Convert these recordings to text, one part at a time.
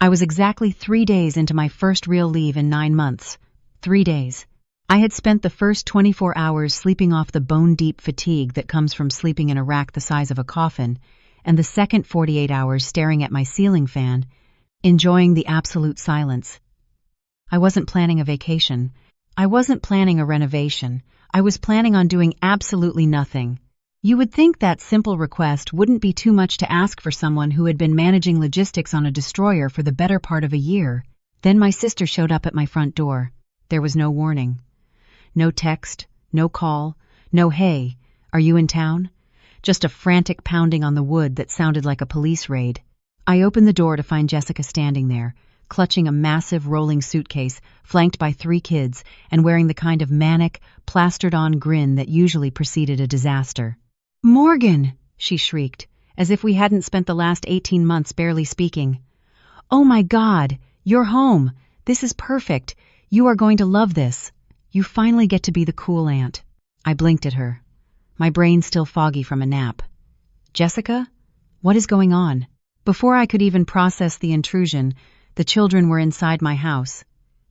I was exactly 3 days into my first real leave in 9 months. 3 days. I had spent the first 24 hours sleeping off the bone-deep fatigue that comes from sleeping in a rack the size of a coffin, and the second 48 hours staring at my ceiling fan, enjoying the absolute silence. I wasn't planning a vacation. I wasn't planning a renovation. I was planning on doing absolutely nothing. You would think that simple request wouldn't be too much to ask for someone who had been managing logistics on a destroyer for the better part of a year. Then my sister showed up at my front door. There was no warning. No text, no call, no "Hey, are you in town?" Just a frantic pounding on the wood that sounded like a police raid. I opened the door to find Jessica standing there, clutching a massive rolling suitcase, flanked by 3 kids, and wearing the kind of manic, plastered-on grin that usually preceded a disaster. "Morgan!" she shrieked, as if we hadn't spent the last 18 months barely speaking. "Oh my God, you're home! This is perfect! You are going to love this! You finally get to be the cool aunt." I blinked at her, my brain still foggy from a nap. "Jessica? What is going on?" Before I could even process the intrusion, the children were inside my house.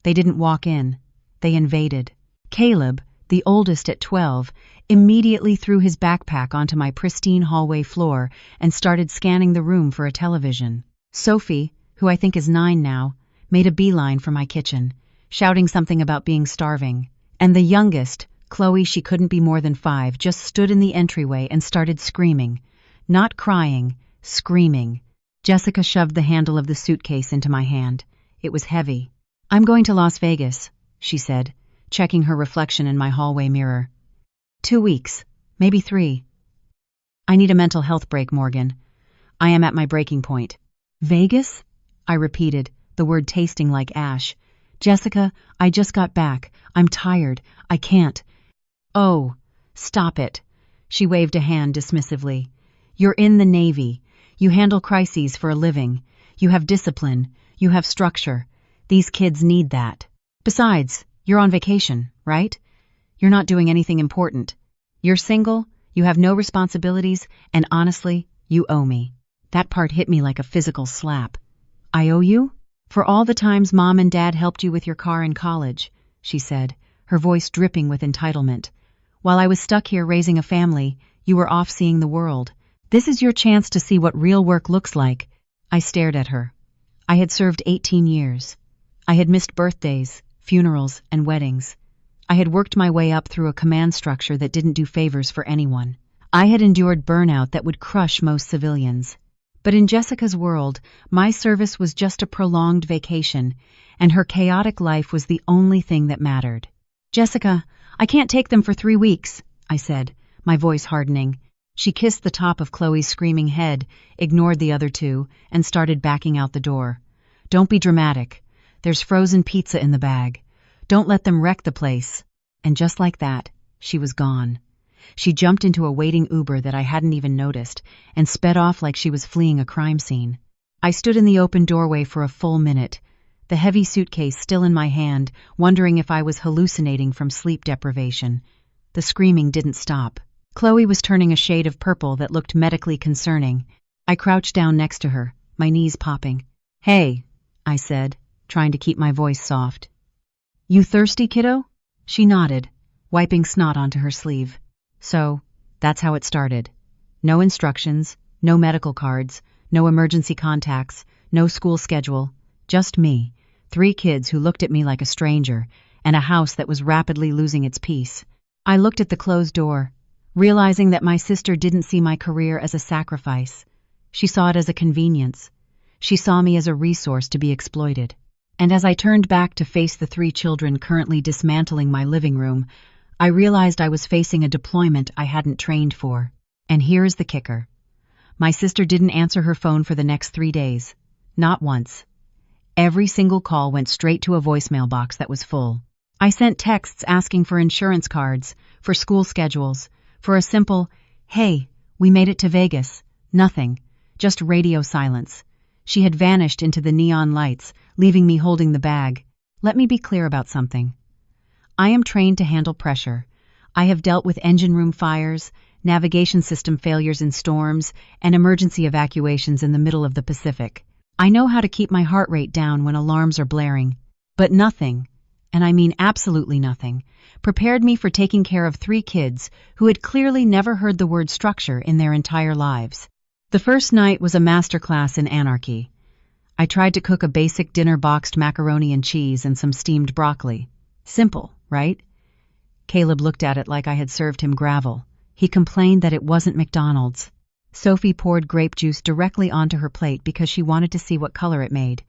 They didn't walk in. They invaded. Caleb, the oldest at 12, immediately threw his backpack onto my pristine hallway floor and started scanning the room for a television. Sophie, who I think is 9 now, made a beeline for my kitchen, shouting something about being starving. And the youngest, Chloe, she couldn't be more than 5, just stood in the entryway and started screaming. Not crying, screaming. Jessica shoved the handle of the suitcase into my hand. It was heavy. "I'm going to Las Vegas," she said, checking her reflection in my hallway mirror. 2 weeks, maybe 3. "I need a mental health break, Morgan. I am at my breaking point." "Vegas?" I repeated, the word tasting like ash. "Jessica, I just got back. I'm tired. I can't." "Oh, stop it." She waved a hand dismissively. "You're in the Navy. You handle crises for a living. You have discipline. You have structure. These kids need that. Besides, you're on vacation, right? You're not doing anything important. You're single, you have no responsibilities, and honestly, you owe me." That part hit me like a physical slap. "I owe you?" "For all the times Mom and Dad helped you with your car in college," she said, her voice dripping with entitlement. "While I was stuck here raising a family, you were off seeing the world. This is your chance to see what real work looks like." I stared at her. I had served 18 years. I had missed birthdays, funerals, and weddings. I had worked my way up through a command structure that didn't do favors for anyone. I had endured burnout that would crush most civilians. But in Jessica's world, my service was just a prolonged vacation, and her chaotic life was the only thing that mattered. "Jessica, I can't take them for 3 weeks," I said, my voice hardening. She kissed the top of Chloe's screaming head, ignored the other 2, and started backing out the door. "Don't be dramatic. There's frozen pizza in the bag. Don't let them wreck the place." And just like that, she was gone. She jumped into a waiting Uber that I hadn't even noticed, and sped off like she was fleeing a crime scene. I stood in the open doorway for a full minute, the heavy suitcase still in my hand, wondering if I was hallucinating from sleep deprivation. The screaming didn't stop. Chloe was turning a shade of purple that looked medically concerning. I crouched down next to her, my knees popping. "Hey," I said, trying to keep my voice soft. "You thirsty, kiddo?" She nodded, wiping snot onto her sleeve. So, that's how it started. No instructions, no medical cards, no emergency contacts, no school schedule, just me, 3 kids who looked at me like a stranger, and a house that was rapidly losing its peace. I looked at the closed door, realizing that my sister didn't see my career as a sacrifice. She saw it as a convenience. She saw me as a resource to be exploited. And as I turned back to face the 3 children currently dismantling my living room, I realized I was facing a deployment I hadn't trained for. And here's the kicker. My sister didn't answer her phone for the next 3 days. Not once. Every single call went straight to a voicemail box that was full. I sent texts asking for insurance cards, for school schedules, for a simple, "Hey, we made it to Vegas." Nothing. Just radio silence. She had vanished into the neon lights, leaving me holding the bag. Let me be clear about something. I am trained to handle pressure. I have dealt with engine room fires, navigation system failures in storms, and emergency evacuations in the middle of the Pacific. I know how to keep my heart rate down when alarms are blaring. But nothing, and I mean absolutely nothing, prepared me for taking care of 3 kids who had clearly never heard the word structure in their entire lives. The first night was a masterclass in anarchy. I tried to cook a basic dinner: boxed macaroni and cheese and some steamed broccoli. Simple, right? Caleb looked at it like I had served him gravel. He complained that it wasn't McDonald's. Sophie poured grape juice directly onto her plate because she wanted to see what color it made.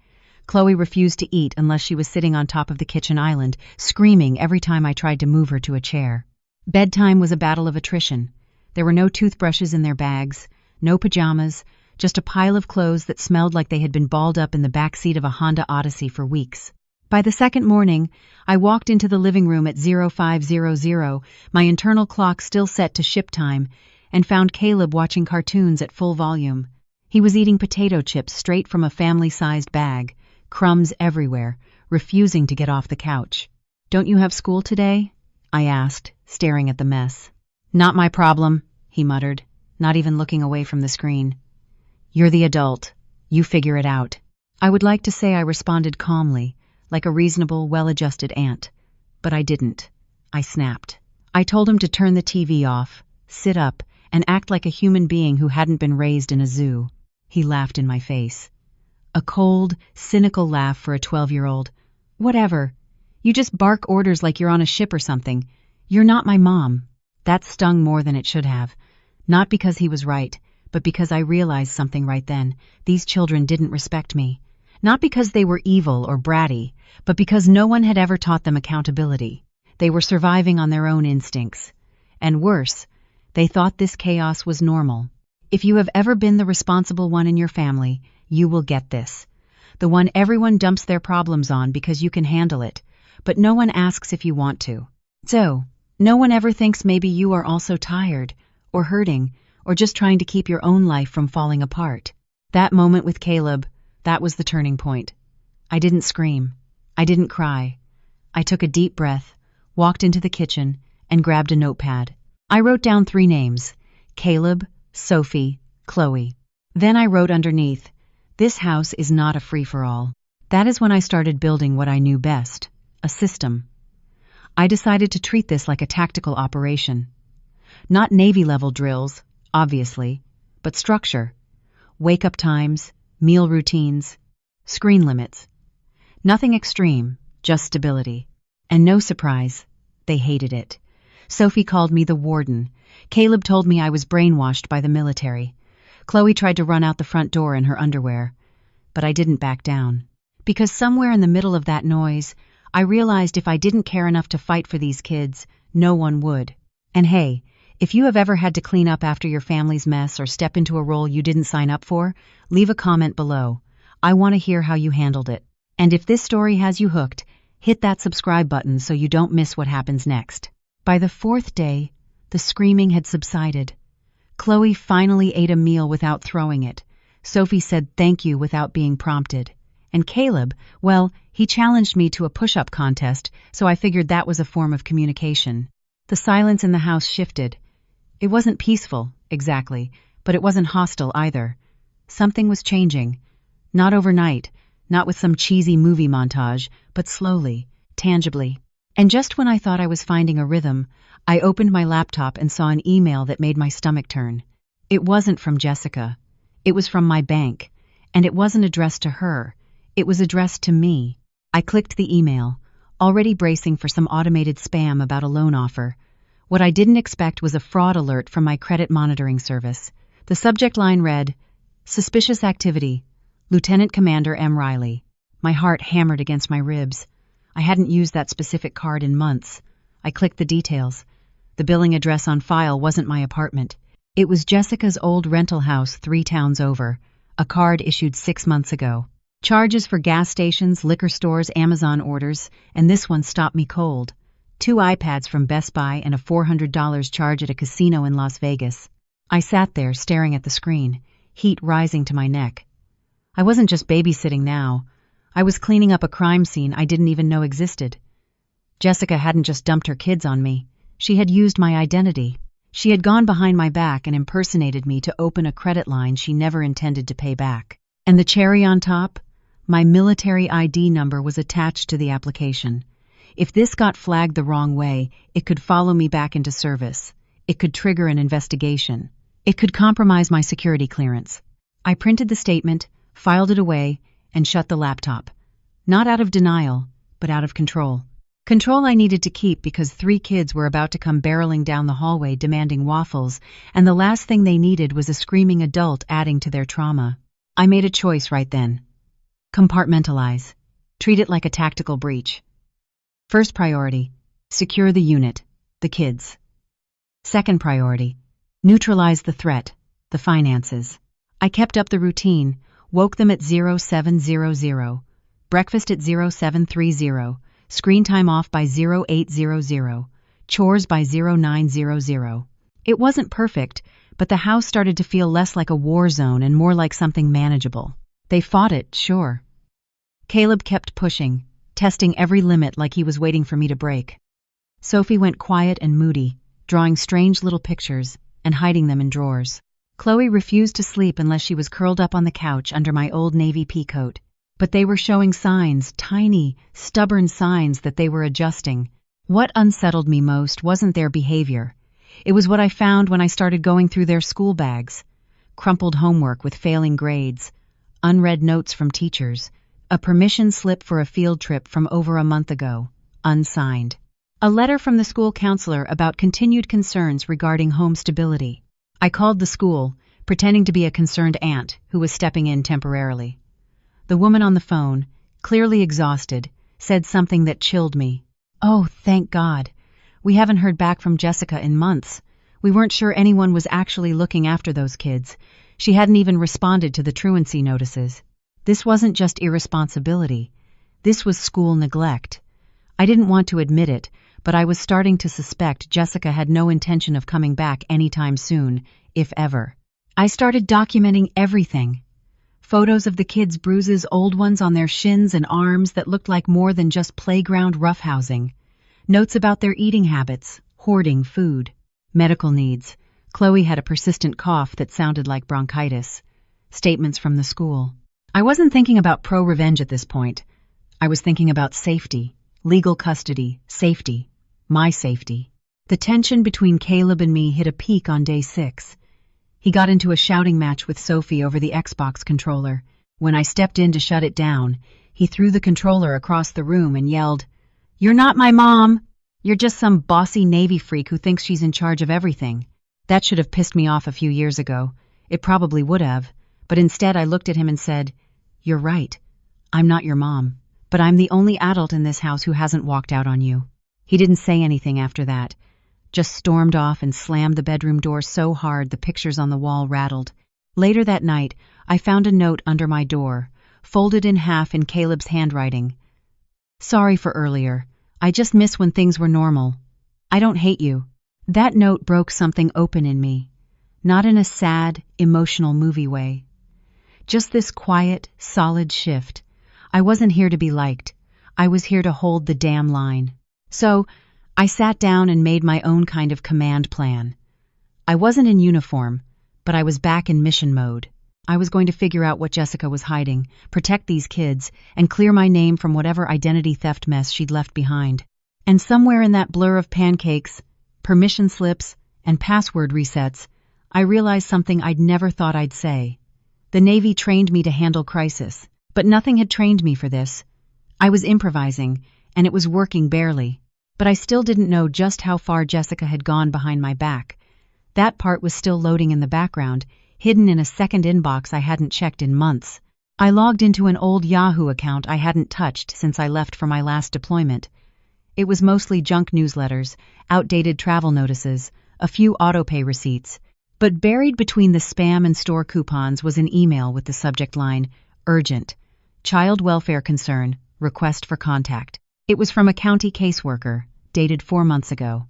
Chloe refused to eat unless she was sitting on top of the kitchen island, screaming every time I tried to move her to a chair. Bedtime was a battle of attrition. There were no toothbrushes in their bags, no pajamas, just a pile of clothes that smelled like they had been balled up in the back seat of a Honda Odyssey for weeks. By the second morning, I walked into the living room at 0500, my internal clock still set to ship time, and found Caleb watching cartoons at full volume. He was eating potato chips straight from a family-sized bag, crumbs everywhere, refusing to get off the couch. "Don't you have school today?" I asked, staring at the mess. "Not my problem," he muttered, not even looking away from the screen. "You're the adult. You figure it out." I would like to say I responded calmly, like a reasonable, well-adjusted aunt, but I didn't. I snapped. I told him to turn the TV off, sit up, and act like a human being who hadn't been raised in a zoo. He laughed in my face. A cold, cynical laugh for a 12-year-old. "Whatever. You just bark orders like you're on a ship or something. You're not my mom." That stung more than it should have. Not because he was right, but because I realized something right then. These children didn't respect me. Not because they were evil or bratty, but because no one had ever taught them accountability. They were surviving on their own instincts. And worse, they thought this chaos was normal. If you have ever been the responsible one in your family, you will get this. The one everyone dumps their problems on because you can handle it, but no one asks if you want to. So, no one ever thinks maybe you are also tired, or hurting, or just trying to keep your own life from falling apart. That moment with Caleb, that was the turning point. I didn't scream. I didn't cry. I took a deep breath, walked into the kitchen, and grabbed a notepad. I wrote down 3 names: Caleb, Sophie, Chloe. Then I wrote underneath, "This house is not a free-for-all." That is when I started building what I knew best, a system. I decided to treat this like a tactical operation. Not Navy-level drills, obviously, but structure. Wake-up times, meal routines, screen limits. Nothing extreme, just stability. And no surprise, they hated it. Sophie called me the warden. Caleb told me I was brainwashed by the military. Chloe tried to run out the front door in her underwear. But I didn't back down. Because somewhere in the middle of that noise, I realized if I didn't care enough to fight for these kids, no one would. And hey, if you have ever had to clean up after your family's mess or step into a role you didn't sign up for, leave a comment below. I want to hear how you handled it. And if this story has you hooked, hit that subscribe button so you don't miss what happens next. By the 4th day, the screaming had subsided. Chloe finally ate a meal without throwing it. Sophie said thank you without being prompted. And Caleb, well, he challenged me to a push-up contest, so I figured that was a form of communication. The silence in the house shifted. It wasn't peaceful, exactly, but it wasn't hostile either. Something was changing. Not overnight, not with some cheesy movie montage, but slowly, tangibly. And just when I thought I was finding a rhythm, I opened my laptop and saw an email that made my stomach turn. It wasn't from Jessica. It was from my bank, and it wasn't addressed to her. It was addressed to me. I clicked the email, already bracing for some automated spam about a loan offer. What I didn't expect was a fraud alert from my credit monitoring service. The subject line read, "Suspicious activity, Lieutenant Commander M. Riley." My heart hammered against my ribs. I hadn't used that specific card in months. I clicked the details. The billing address on file wasn't my apartment. It was Jessica's old rental house 3 towns over, a card issued 6 months ago. Charges for gas stations, liquor stores, Amazon orders, and this one stopped me cold. 2 iPads from Best Buy and a $400 charge at a casino in Las Vegas. I sat there staring at the screen, heat rising to my neck. I wasn't just babysitting now. I was cleaning up a crime scene I didn't even know existed. Jessica hadn't just dumped her kids on me. She had used my identity. She had gone behind my back and impersonated me to open a credit line she never intended to pay back. And the cherry on top? My military ID number was attached to the application. If this got flagged the wrong way, it could follow me back into service. It could trigger an investigation. It could compromise my security clearance. I printed the statement, filed it away, and shut the laptop. Not out of denial, but out of control. Control I needed to keep because 3 kids were about to come barreling down the hallway demanding waffles, and the last thing they needed was a screaming adult adding to their trauma. I made a choice right then. Compartmentalize. Treat it like a tactical breach. First priority, secure the unit, the kids. Second priority, neutralize the threat, the finances. I kept up the routine, woke them at 0700, breakfast at 0730, screen time off by 0800, chores by 0900. It wasn't perfect, but the house started to feel less like a war zone and more like something manageable. They fought it, sure. Caleb kept pushing, testing every limit like he was waiting for me to break. Sophie went quiet and moody, drawing strange little pictures and hiding them in drawers. Chloe refused to sleep unless she was curled up on the couch under my old navy pea coat. But they were showing signs, tiny, stubborn signs that they were adjusting. What unsettled me most wasn't their behavior. It was what I found when I started going through their school bags. Crumpled homework with failing grades, unread notes from teachers, a permission slip for a field trip from over a month ago, unsigned. A letter from the school counselor about continued concerns regarding home stability. I called the school, pretending to be a concerned aunt who was stepping in temporarily. The woman on the phone, clearly exhausted, said something that chilled me. "Oh, thank God. We haven't heard back from Jessica in months. We weren't sure anyone was actually looking after those kids. She hadn't even responded to the truancy notices." This wasn't just irresponsibility. This was school neglect. I didn't want to admit it, but I was starting to suspect Jessica had no intention of coming back anytime soon, if ever. I started documenting everything. Photos of the kids' bruises, old ones on their shins and arms that looked like more than just playground roughhousing. Notes about their eating habits, hoarding food. Medical needs. Chloe had a persistent cough that sounded like bronchitis. Statements from the school. I wasn't thinking about pro-revenge at this point. I was thinking about safety, legal custody, safety, my safety. The tension between Caleb and me hit a peak on day 6. He got into a shouting match with Sophie over the Xbox controller. When I stepped in to shut it down, he threw the controller across the room and yelled, "You're not my mom! You're just some bossy Navy freak who thinks she's in charge of everything." That should have pissed me off a few years ago. It probably would have. But instead I looked at him and said, "You're right. I'm not your mom. But I'm the only adult in this house who hasn't walked out on you." He didn't say anything after that. Just stormed off and slammed the bedroom door so hard the pictures on the wall rattled. Later that night, I found a note under my door, folded in half in Caleb's handwriting. "Sorry for earlier. I just miss when things were normal. I don't hate you." That note broke something open in me. Not in a sad, emotional movie way. Just this quiet, solid shift. I wasn't here to be liked. I was here to hold the damn line. So, I sat down and made my own kind of command plan. I wasn't in uniform, but I was back in mission mode. I was going to figure out what Jessica was hiding, protect these kids, and clear my name from whatever identity theft mess she'd left behind. And somewhere in that blur of pancakes, permission slips, and password resets, I realized something I'd never thought I'd say. The Navy trained me to handle crisis, but nothing had trained me for this. I was improvising, and it was working barely. But I still didn't know just how far Jessica had gone behind my back. That part was still loading in the background, hidden in a second inbox I hadn't checked in months. I logged into an old Yahoo account I hadn't touched since I left for my last deployment. It was mostly junk newsletters, outdated travel notices, a few autopay receipts. But buried between the spam and store coupons was an email with the subject line, "Urgent. Child welfare concern. Request for contact." It was from a county caseworker, dated 4 months ago.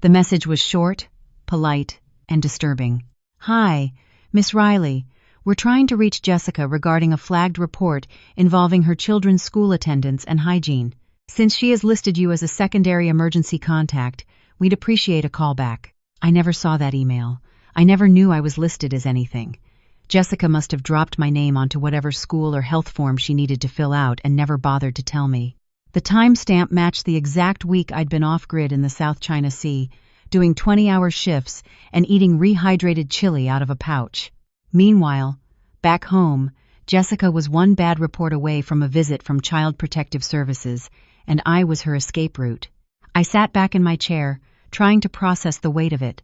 The message was short, polite, and disturbing. "Hi, Miss Riley. We're trying to reach Jessica regarding a flagged report involving her children's school attendance and hygiene. Since she has listed you as a secondary emergency contact, we'd appreciate a call back." I never saw that email. I never knew I was listed as anything. Jessica must have dropped my name onto whatever school or health form she needed to fill out and never bothered to tell me. The timestamp matched the exact week I'd been off-grid in the South China Sea, doing 20-hour shifts and eating rehydrated chili out of a pouch. Meanwhile, back home, Jessica was one bad report away from a visit from Child Protective Services, and I was her escape route. I sat back in my chair, trying to process the weight of it.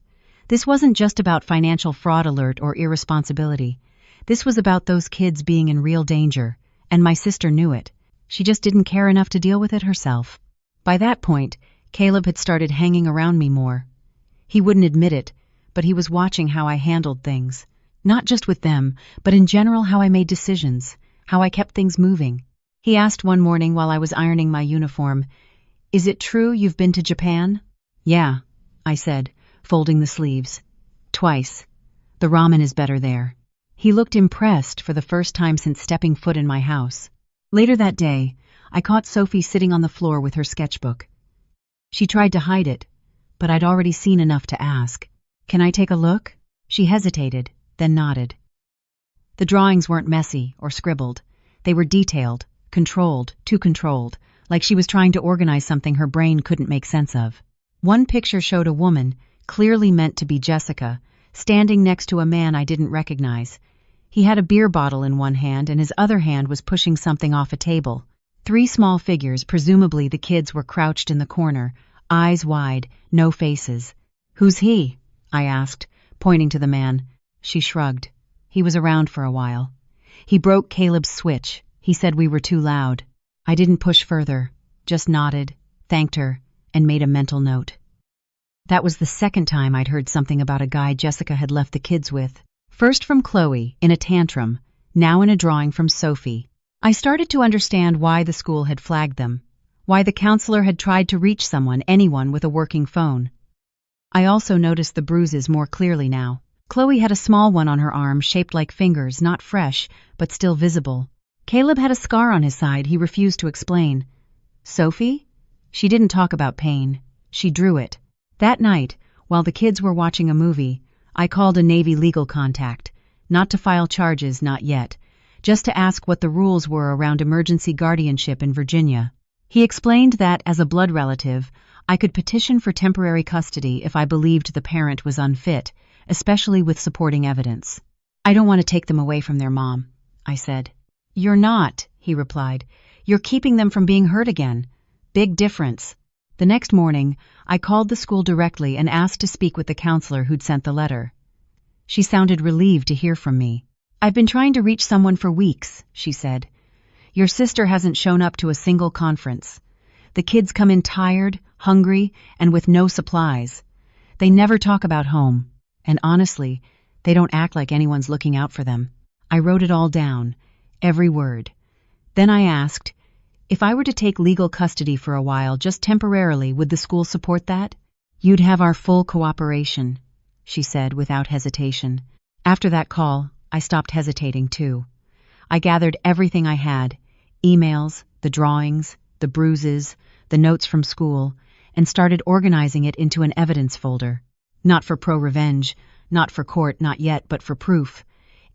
This wasn't just about financial fraud alert or irresponsibility. This was about those kids being in real danger, and my sister knew it. She just didn't care enough to deal with it herself. By that point, Caleb had started hanging around me more. He wouldn't admit it, but he was watching how I handled things. Not just with them, but in general how I made decisions, how I kept things moving. He asked one morning while I was ironing my uniform, "Is it true you've been to Japan?" "Yeah," I said, folding the sleeves. "Twice. The ramen is better there." He looked impressed for the first time since stepping foot in my house. Later that day, I caught Sophie sitting on the floor with her sketchbook. She tried to hide it, but I'd already seen enough to ask, "Can I take a look?" She hesitated, then nodded. The drawings weren't messy or scribbled. They were detailed, controlled, too controlled, like she was trying to organize something her brain couldn't make sense of. One picture showed a woman, clearly meant to be Jessica, standing next to a man I didn't recognize. He had a beer bottle in one hand and his other hand was pushing something off a table. 3 small figures, presumably the kids, were crouched in the corner, eyes wide, no faces. "Who's he?" I asked, pointing to the man. She shrugged. "He was around for a while. He broke Caleb's switch. He said we were too loud." I didn't push further, just nodded, thanked her, and made a mental note. That was the second time I'd heard something about a guy Jessica had left the kids with. First from Chloe, in a tantrum, now in a drawing from Sophie. I started to understand why the school had flagged them, why the counselor had tried to reach anyone with a working phone. I also noticed the bruises more clearly now. Chloe had a small one on her arm shaped like fingers, not fresh, but still visible. Caleb had a scar on his side he refused to explain. Sophie? She didn't talk about pain. She drew it. That night, while the kids were watching a movie, I called a Navy legal contact, not to file charges, not yet, just to ask what the rules were around emergency guardianship in Virginia. He explained that, as a blood relative, I could petition for temporary custody if I believed the parent was unfit, especially with supporting evidence. "I don't want to take them away from their mom," I said. "You're not," he replied. "You're keeping them from being hurt again. Big difference." The next morning, I called the school directly and asked to speak with the counselor who'd sent the letter. She sounded relieved to hear from me. "I've been trying to reach someone for weeks," she said. "Your sister hasn't shown up to a single conference. The kids come in tired, hungry, and with no supplies. They never talk about home, and honestly, they don't act like anyone's looking out for them." I wrote it all down, every word. Then I asked, if I were to take legal custody for a while, just temporarily, would the school support that? "You'd have our full cooperation," she said without hesitation. After that call, I stopped hesitating too. I gathered everything I had, emails, the drawings, the bruises, the notes from school, and started organizing it into an evidence folder. Not for pro-revenge, not for court, not yet, but for proof,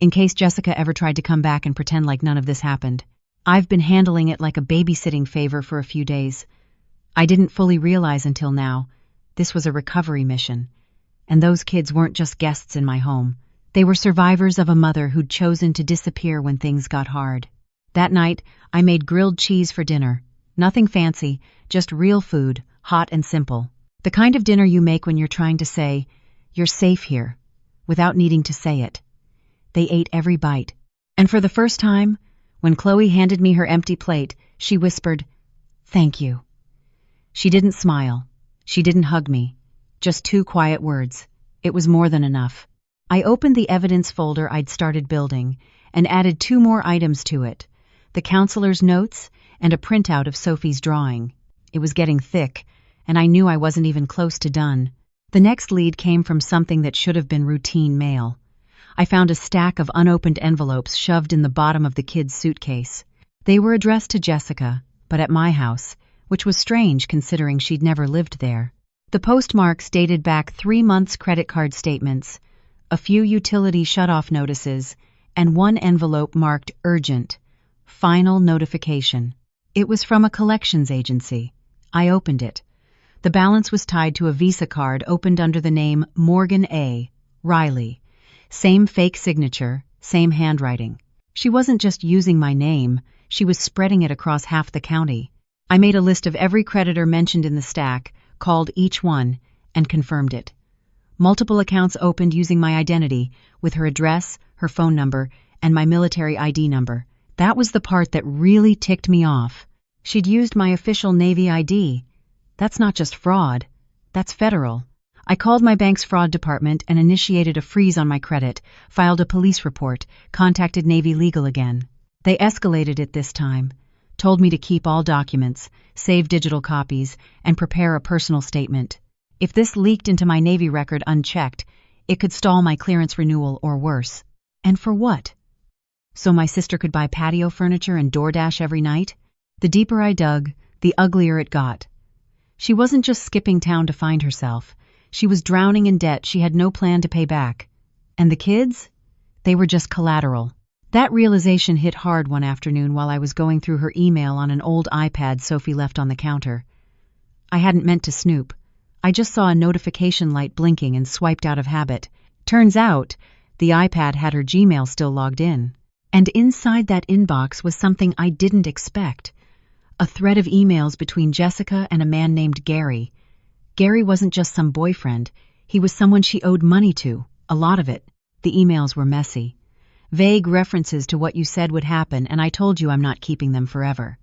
in case Jessica ever tried to come back and pretend like none of this happened. I've been handling it like a babysitting favor for a few days. I didn't fully realize until now, this was a recovery mission. And those kids weren't just guests in my home. They were survivors of a mother who'd chosen to disappear when things got hard. That night, I made grilled cheese for dinner. Nothing fancy, just real food, hot and simple. The kind of dinner you make when you're trying to say, "You're safe here," without needing to say it. They ate every bite. And for the first time, when Chloe handed me her empty plate, she whispered, "Thank you." She didn't smile. She didn't hug me. Just 2 quiet words. It was more than enough. I opened the evidence folder I'd started building and added 2 more items to it, the counselor's notes and a printout of Sophie's drawing. It was getting thick, and I knew I wasn't even close to done. The next lead came from something that should have been routine mail. I found a stack of unopened envelopes shoved in the bottom of the kid's suitcase. They were addressed to Jessica, but at my house, which was strange considering she'd never lived there. The postmarks dated back 3 months' credit card statements, a few utility shut-off notices, and one envelope marked urgent, final notification. It was from a collections agency. I opened it. The balance was tied to a Visa card opened under the name Morgan A. Riley. Same fake signature, same handwriting. She wasn't just using my name, she was spreading it across half the county. I made a list of every creditor mentioned in the stack, called each one, and confirmed it. Multiple accounts opened using my identity, with her address, her phone number, and my military ID number. That was the part that really ticked me off. She'd used my official Navy ID. That's not just fraud, that's federal. I called my bank's fraud department and initiated a freeze on my credit, filed a police report, contacted Navy Legal again. They escalated it this time, told me to keep all documents, save digital copies, and prepare a personal statement. If this leaked into my Navy record unchecked, it could stall my clearance renewal or worse. And for what? So my sister could buy patio furniture and DoorDash every night? The deeper I dug, the uglier it got. She wasn't just skipping town to find herself. She was drowning in debt she had no plan to pay back. And the kids? They were just collateral. That realization hit hard one afternoon while I was going through her email on an old iPad Sophie left on the counter. I hadn't meant to snoop. I just saw a notification light blinking and swiped out of habit. Turns out, the iPad had her Gmail still logged in. And inside that inbox was something I didn't expect. A thread of emails between Jessica and a man named Gary. Gary wasn't just some boyfriend. He was someone she owed money to, a lot of it. The emails were messy. Vague references to what you said would happen, and I told you I'm not keeping them forever.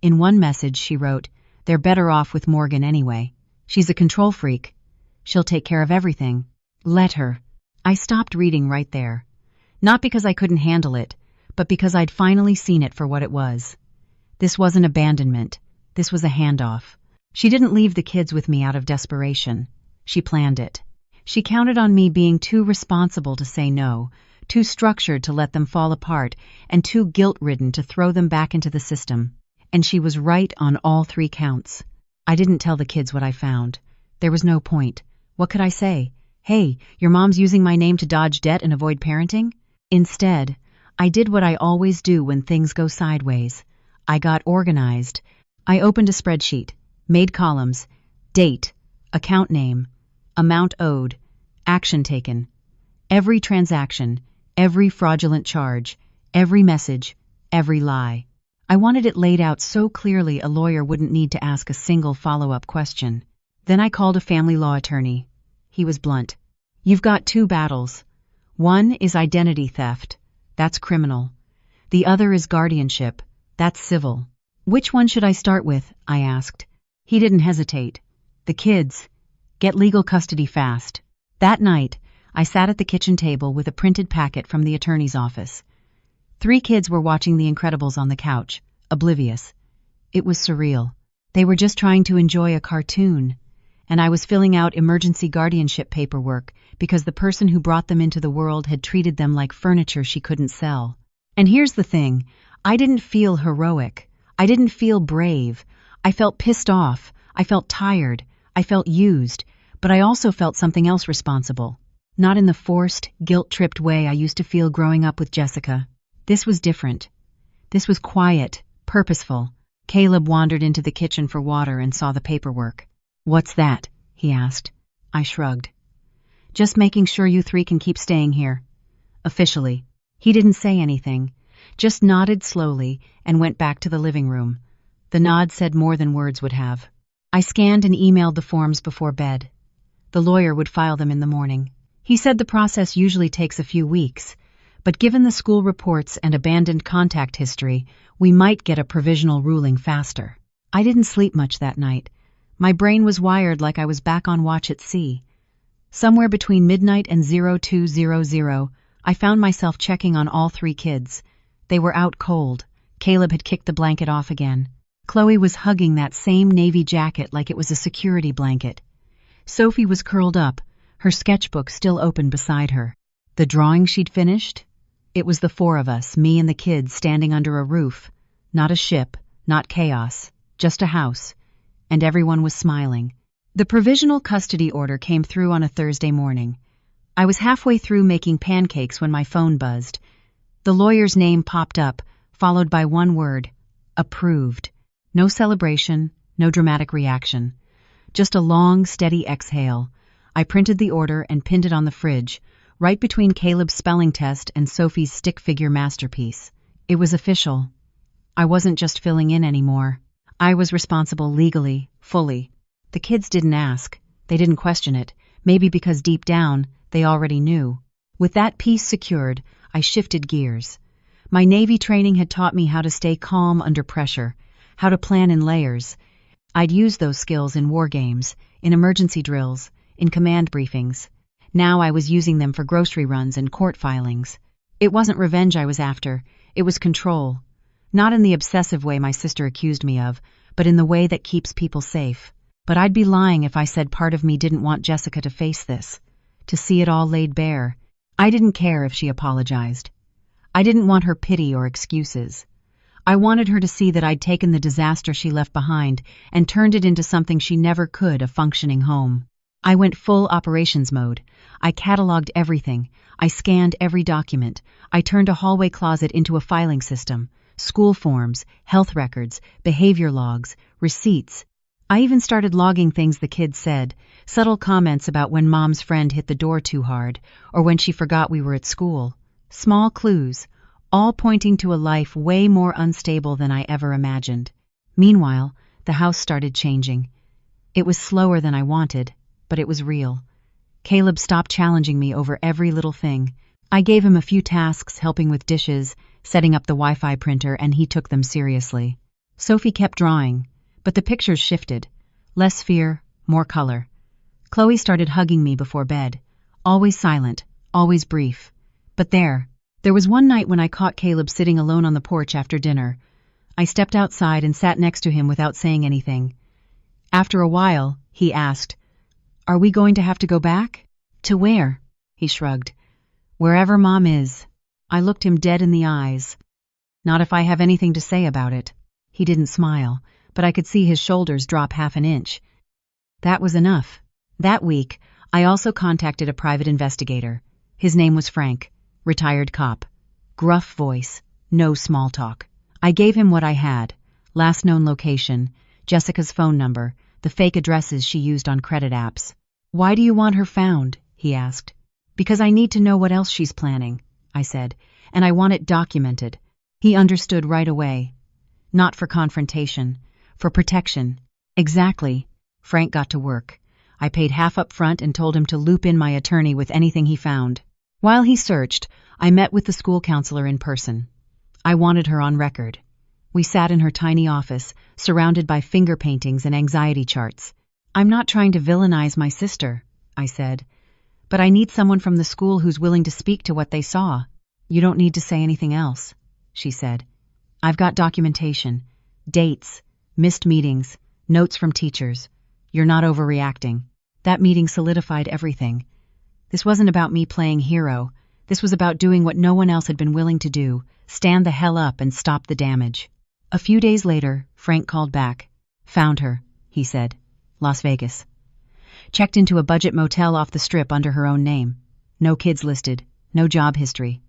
In one message she wrote, "They're better off with Morgan anyway. She's a control freak. She'll take care of everything. Let her." I stopped reading right there. Not because I couldn't handle it, but because I'd finally seen it for what it was. This wasn't abandonment. This was a handoff. She didn't leave the kids with me out of desperation. She planned it. She counted on me being too responsible to say no, too structured to let them fall apart, and too guilt-ridden to throw them back into the system. And she was right on all three counts. I didn't tell the kids what I found. There was no point. What could I say? Hey, your mom's using my name to dodge debt and avoid parenting? Instead, I did what I always do when things go sideways. I got organized. I opened a spreadsheet, made columns, date, account name, amount owed, action taken, every transaction, every fraudulent charge, every message, every lie. I wanted it laid out so clearly a lawyer wouldn't need to ask a single follow-up question. Then I called a family law attorney. He was blunt. You've got two battles. One is identity theft. That's criminal. The other is guardianship. That's civil. Which one should I start with? I asked. He didn't hesitate. The kids. Get legal custody fast. That night, I sat at the kitchen table with a printed packet from the attorney's office. 3 kids were watching The Incredibles on the couch, oblivious. It was surreal. They were just trying to enjoy a cartoon, and I was filling out emergency guardianship paperwork because the person who brought them into the world had treated them like furniture she couldn't sell. And here's the thing, I didn't feel heroic. I didn't feel brave. I felt pissed off. I felt tired. I felt used. But I also felt something else responsible. Not in the forced, guilt-tripped way I used to feel growing up with Jessica. This was different. This was quiet, purposeful. Caleb wandered into the kitchen for water and saw the paperwork. "What's that?" he asked. I shrugged. "Just making sure you 3 can keep staying here. Officially." He didn't say anything, just nodded slowly and went back to the living room. The nod said more than words would have. I scanned and emailed the forms before bed. The lawyer would file them in the morning. He said the process usually takes a few weeks, but given the school reports and abandoned contact history, we might get a provisional ruling faster. I didn't sleep much that night. My brain was wired like I was back on watch at sea. Somewhere between midnight and 0200, I found myself checking on all 3 kids. They were out cold. Caleb had kicked the blanket off again. Chloe was hugging that same navy jacket like it was a security blanket. Sophie was curled up, her sketchbook still open beside her. The drawing she'd finished? It was the 4 of us, me and the kids, standing under a roof. Not a ship, not chaos, just a house. And everyone was smiling. The provisional custody order came through on a Thursday morning. I was halfway through making pancakes when my phone buzzed. The lawyer's name popped up, followed by one word: approved. No celebration, no dramatic reaction. Just a long, steady exhale. I printed the order and pinned it on the fridge, right between Caleb's spelling test and Sophie's stick figure masterpiece. It was official. I wasn't just filling in anymore. I was responsible legally, fully. The kids didn't ask. They didn't question it, maybe because deep down, they already knew. With that piece secured, I shifted gears. My Navy training had taught me how to stay calm under pressure, how to plan in layers. I'd used those skills in war games, in emergency drills, in command briefings. Now I was using them for grocery runs and court filings. It wasn't revenge I was after, it was control. Not in the obsessive way my sister accused me of, but in the way that keeps people safe. But I'd be lying if I said part of me didn't want Jessica to face this, to see it all laid bare. I didn't care if she apologized. I didn't want her pity or excuses. I wanted her to see that I'd taken the disaster she left behind and turned it into something she never could, a functioning home. I went full operations mode. I cataloged everything. I scanned every document. I turned a hallway closet into a filing system. School forms, health records, behavior logs, receipts. I even started logging things the kids said, subtle comments about when Mom's friend hit the door too hard, or when she forgot we were at school. Small clues, all pointing to a life way more unstable than I ever imagined. Meanwhile, the house started changing. It was slower than I wanted, but it was real. Caleb stopped challenging me over every little thing. I gave him a few tasks, helping with dishes, setting up the Wi-Fi printer, and he took them seriously. Sophie kept drawing, but the pictures shifted. Less fear, more color. Chloe started hugging me before bed. Always silent, always brief. But there was one night when I caught Caleb sitting alone on the porch after dinner. I stepped outside and sat next to him without saying anything. After a while, he asked, "Are we going to have to go back?" "To where?" He shrugged. "Wherever Mom is." I looked him dead in the eyes. "Not if I have anything to say about it." He didn't smile, but I could see his shoulders drop half an inch. That was enough. That week, I also contacted a private investigator. His name was Frank, retired cop. Gruff voice, no small talk. I gave him what I had: last known location, Jessica's phone number, the fake addresses she used on credit apps. "Why do you want her found?" he asked. "Because I need to know what else she's planning," I said, "and I want it documented." He understood right away. Not for confrontation, for protection. Exactly. Frank got to work. I paid half up front and told him to loop in my attorney with anything he found. While he searched, I met with the school counselor in person. I wanted her on record. We sat in her tiny office, surrounded by finger paintings and anxiety charts. "I'm not trying to villainize my sister," I said, "but I need someone from the school who's willing to speak to what they saw." "You don't need to say anything else," she said. "I've got documentation, dates, missed meetings, notes from teachers. You're not overreacting." That meeting solidified everything. This wasn't about me playing hero. This was about doing what no one else had been willing to do: stand the hell up and stop the damage. A few days later, Frank called back. "Found her," he said. "Las Vegas. Checked into a budget motel off the strip under her own name. No kids listed, no job history.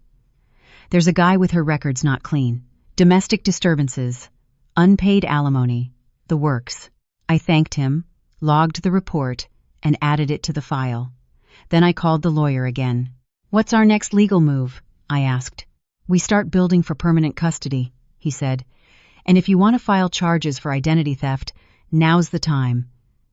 There's a guy with her records not clean. Domestic disturbances, unpaid alimony, the works." I thanked him, logged the report, and added it to the file. Then I called the lawyer again. "What's our next legal move?" I asked. "We start building for permanent custody," he said. "And if you want to file charges for identity theft, now's the time.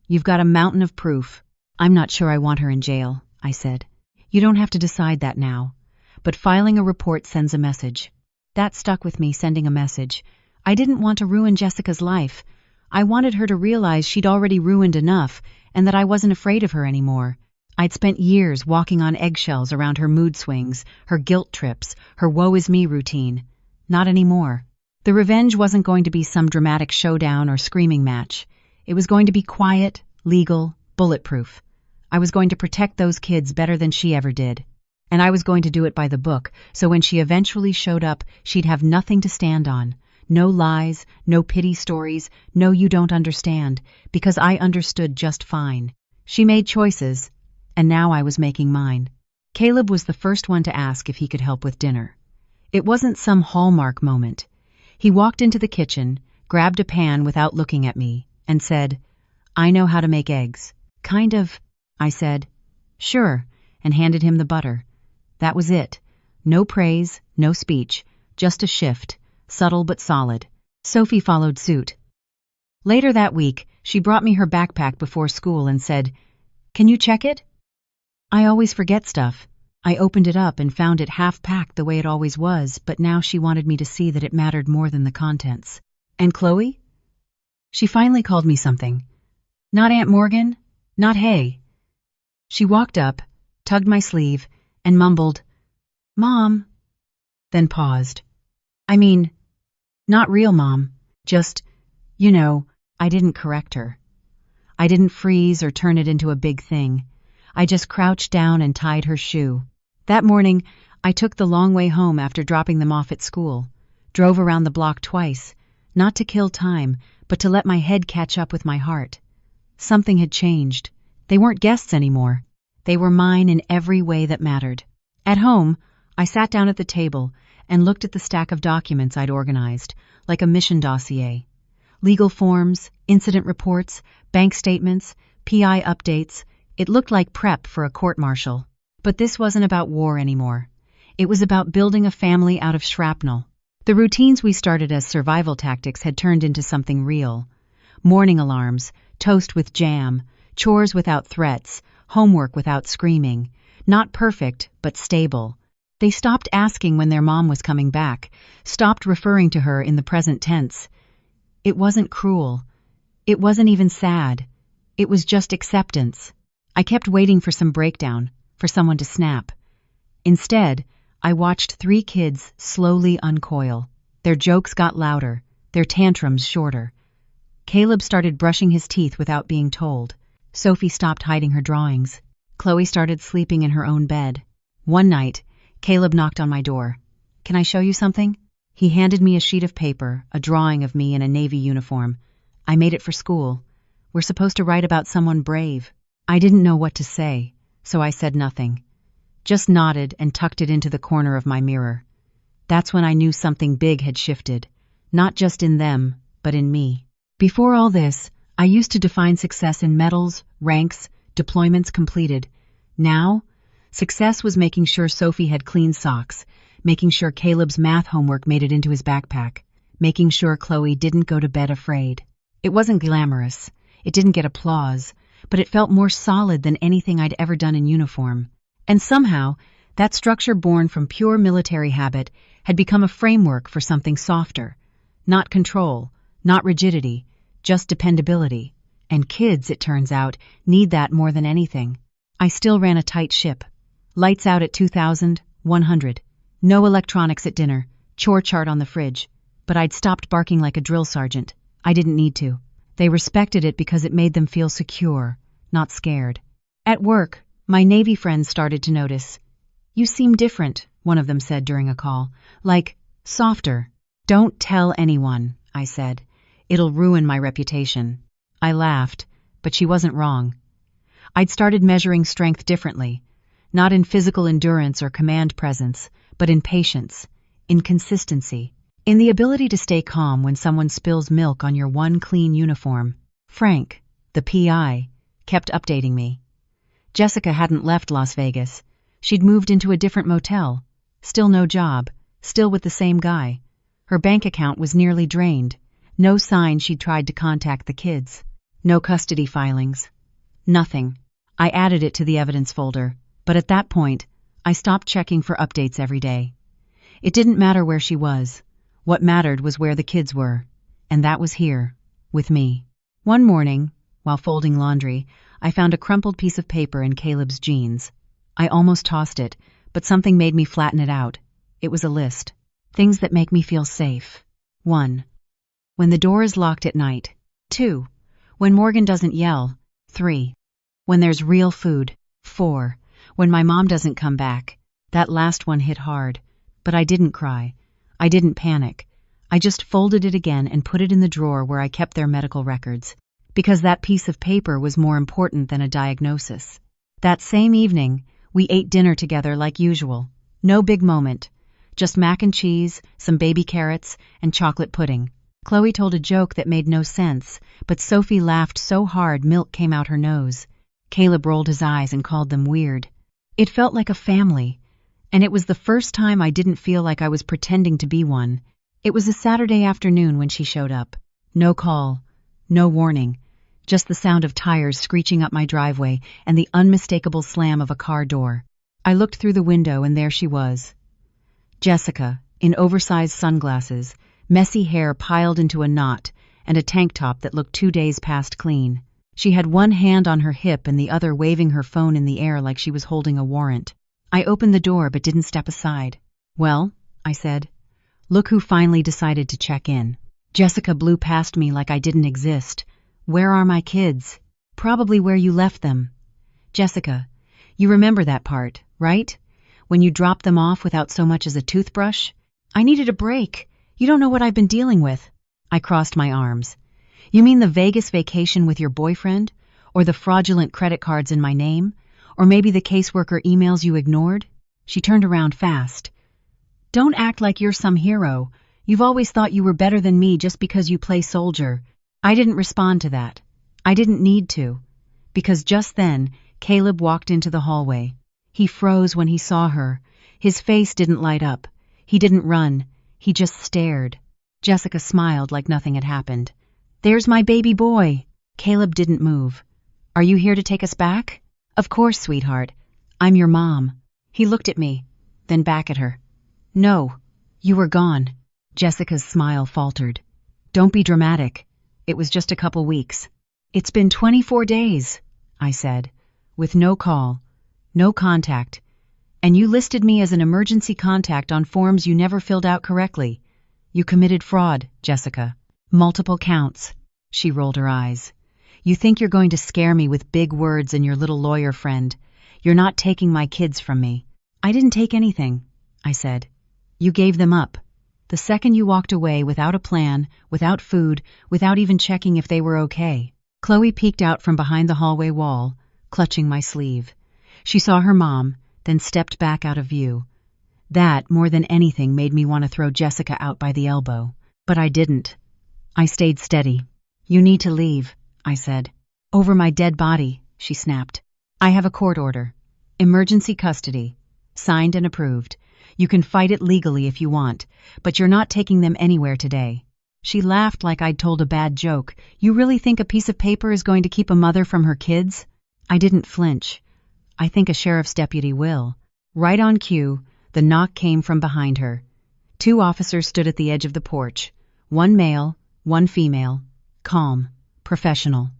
You've got a mountain of proof." "I'm not sure I want her in jail," I said. "You don't have to decide that now. But filing a report sends a message." That stuck with me, sending a message. I didn't want to ruin Jessica's life. I wanted her to realize she'd already ruined enough, and that I wasn't afraid of her anymore. I'd spent years walking on eggshells around her mood swings, her guilt trips, her woe-is-me routine. Not anymore. The revenge wasn't going to be some dramatic showdown or screaming match. It was going to be quiet, legal, bulletproof. I was going to protect those kids better than she ever did. And I was going to do it by the book, so when she eventually showed up, she'd have nothing to stand on. No lies, no pity stories, no "you don't understand," because I understood just fine. She made choices, and now I was making mine. Caleb was the first one to ask if he could help with dinner. It wasn't some hallmark moment. He walked into the kitchen, grabbed a pan without looking at me, and said, "I know how to make eggs." "Kind of," I said. "Sure," and handed him the butter. That was it. No praise, no speech, just a shift, subtle but solid. Sophie followed suit. Later that week, she brought me her backpack before school and said, "Can you check it?" I always forget stuff. I opened it up and found it half-packed the way it always was, but now she wanted me to see that it mattered more than the contents. "And Chloe?" She finally called me something. "Not Aunt Morgan? Not Hey?" She walked up, tugged my sleeve, and mumbled, "Mom," then paused. "I mean, not real Mom, just, you know." I didn't correct her. I didn't freeze or turn it into a big thing. I just crouched down and tied her shoe. That morning, I took the long way home after dropping them off at school, drove around the block twice, not to kill time, but to let my head catch up with my heart. Something had changed. They weren't guests anymore. They were mine in every way that mattered. At home, I sat down at the table and looked at the stack of documents I'd organized, like a mission dossier. Legal forms, incident reports, bank statements, PI updates. It looked like prep for a court-martial. But this wasn't about war anymore. It was about building a family out of shrapnel. The routines we started as survival tactics had turned into something real. Morning alarms, toast with jam, chores without threats, homework without screaming. Not perfect, but stable. They stopped asking when their mom was coming back, stopped referring to her in the present tense. It wasn't cruel. It wasn't even sad. It was just acceptance. I kept waiting for some breakdown, for someone to snap. Instead, I watched 3 kids slowly uncoil. Their jokes got louder, their tantrums shorter. Caleb started brushing his teeth without being told. Sophie stopped hiding her drawings. Chloe started sleeping in her own bed. One night, Caleb knocked on my door. "Can I show you something?" He handed me a sheet of paper, a drawing of me in a Navy uniform. "I made it for school. We're supposed to write about someone brave." I didn't know what to say, so I said nothing. Just nodded and tucked it into the corner of my mirror. That's when I knew something big had shifted, not just in them, but in me. Before all this, I used to define success in medals, ranks, deployments completed. Now, success was making sure Sophie had clean socks, making sure Caleb's math homework made it into his backpack, making sure Chloe didn't go to bed afraid. It wasn't glamorous. It didn't get applause, but it felt more solid than anything I'd ever done in uniform. And somehow, that structure born from pure military habit had become a framework for something softer. Not control, not rigidity, just dependability. And kids, it turns out, need that more than anything. I still ran a tight ship. Lights out at 2,100. No electronics at dinner, chore chart on the fridge. But I'd stopped barking like a drill sergeant. I didn't need to. They respected it because it made them feel secure, not scared. At work, my Navy friends started to notice. "You seem different," one of them said during a call. "Like, softer." "Don't tell anyone," I said. "It'll ruin my reputation." I laughed, but she wasn't wrong. I'd started measuring strength differently, not in physical endurance or command presence, but in patience, in consistency, in the ability to stay calm when someone spills milk on your one clean uniform. Frank, the PI, kept updating me. Jessica hadn't left Las Vegas. She'd moved into a different motel. Still no job, still with the same guy. Her bank account was nearly drained. No sign she'd tried to contact the kids. No custody filings. Nothing. I added it to the evidence folder, but at that point, I stopped checking for updates every day. It didn't matter where she was. What mattered was where the kids were, and that was here, with me. One morning, while folding laundry, I found a crumpled piece of paper in Caleb's jeans. I almost tossed it, but something made me flatten it out. It was a list. Things that make me feel safe. 1. When the door is locked at night. 2. When Morgan doesn't yell. 3. When there's real food. 4. When my mom doesn't come back. That last one hit hard, but I didn't cry. I didn't panic. I just folded it again and put it in the drawer where I kept their medical records, because that piece of paper was more important than a diagnosis. That same evening, we ate dinner together like usual. No big moment. Just mac and cheese, some baby carrots, and chocolate pudding. Chloe told a joke that made no sense, but Sophie laughed so hard milk came out her nose. Caleb rolled his eyes and called them weird. It felt like a family, and it was the first time I didn't feel like I was pretending to be one. It was a Saturday afternoon when she showed up. No call, no warning, just the sound of tires screeching up my driveway and the unmistakable slam of a car door. I looked through the window and there she was. Jessica, in oversized sunglasses, messy hair piled into a knot, and a tank top that looked 2 days past clean. She had one hand on her hip and the other waving her phone in the air like she was holding a warrant. I opened the door but didn't step aside. "Well," I said. "Look who finally decided to check in." Jessica blew past me like I didn't exist. "Where are my kids?" "Probably where you left them." "Jessica, you remember that part, right? When you dropped them off without so much as a toothbrush?" "I needed a break. You don't know what I've been dealing with." I crossed my arms. "You mean the Vegas vacation with your boyfriend? Or the fraudulent credit cards in my name? Or maybe the caseworker emails you ignored?" She turned around fast. "Don't act like you're some hero. You've always thought you were better than me just because you play soldier." I didn't respond to that. I didn't need to. Because just then, Caleb walked into the hallway. He froze when he saw her. His face didn't light up. He didn't run. He just stared. Jessica smiled like nothing had happened. "There's my baby boy." Caleb didn't move. "Are you here to take us back?" "Of course, sweetheart. I'm your mom." He looked at me, then back at her. "No, you were gone." Jessica's smile faltered. "Don't be dramatic. It was just a couple weeks." "It's been 24 days, I said, "with no call, no contact. And you listed me as an emergency contact on forms you never filled out correctly. You committed fraud, Jessica. Multiple counts." She rolled her eyes. "You think you're going to scare me with big words and your little lawyer friend. You're not taking my kids from me." "I didn't take anything," I said. "You gave them up. The second you walked away without a plan, without food, without even checking if they were okay." Chloe peeked out from behind the hallway wall, clutching my sleeve. She saw her mom, then stepped back out of view. That, more than anything, made me want to throw Jessica out by the elbow. But I didn't. I stayed steady. "You need to leave," I said. "Over my dead body," she snapped. "I have a court order. Emergency custody. Signed and approved. You can fight it legally if you want, but you're not taking them anywhere today." She laughed like I'd told a bad joke. "You really think a piece of paper is going to keep a mother from her kids?" I didn't flinch. "I think a sheriff's deputy will." Right on cue, the knock came from behind her. 2 officers stood at the edge of the porch. 1 male, 1 female. Calm, professional.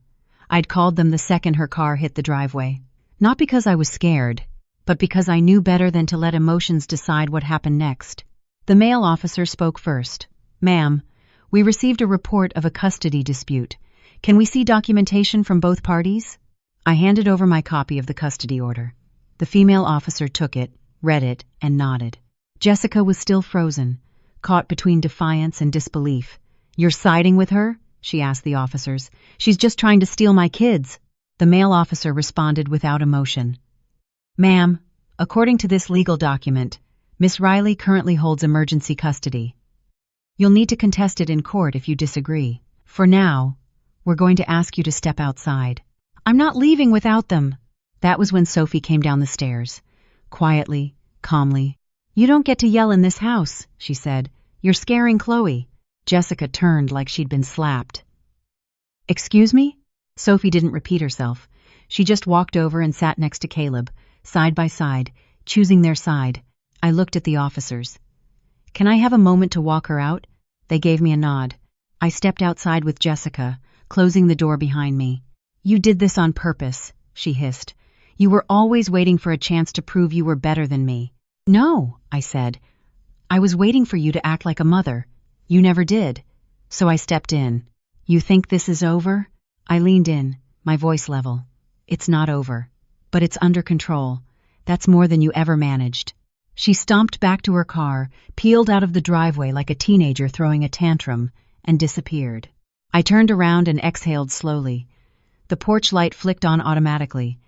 I'd called them the second her car hit the driveway. Not because I was scared, but because I knew better than to let emotions decide what happened next. The male officer spoke first. "Ma'am, we received a report of a custody dispute. Can we see documentation from both parties?" I handed over my copy of the custody order. The female officer took it, read it, and nodded. Jessica was still frozen, caught between defiance and disbelief. "You're siding with her?" she asked the officers. "She's just trying to steal my kids." The male officer responded without emotion. "Ma'am, according to this legal document, Miss Riley currently holds emergency custody. You'll need to contest it in court if you disagree. For now, we're going to ask you to step outside." "I'm not leaving without them." That was when Sophie came down the stairs. Quietly, calmly. "You don't get to yell in this house," she said. "You're scaring Chloe." Jessica turned like she'd been slapped. "Excuse me?" Sophie didn't repeat herself. She just walked over and sat next to Caleb, side by side, choosing their side. I looked at the officers. "Can I have a moment to walk her out?" They gave me a nod. I stepped outside with Jessica, closing the door behind me. "You did this on purpose," she hissed. "You were always waiting for a chance to prove you were better than me." "No," I said. "I was waiting for you to act like a mother. You never did. So I stepped in." "You think this is over?" I leaned in, my voice level. "It's not over. But it's under control. That's more than you ever managed." She stomped back to her car, peeled out of the driveway like a teenager throwing a tantrum, and disappeared. I turned around and exhaled slowly. The porch light flicked on automatically.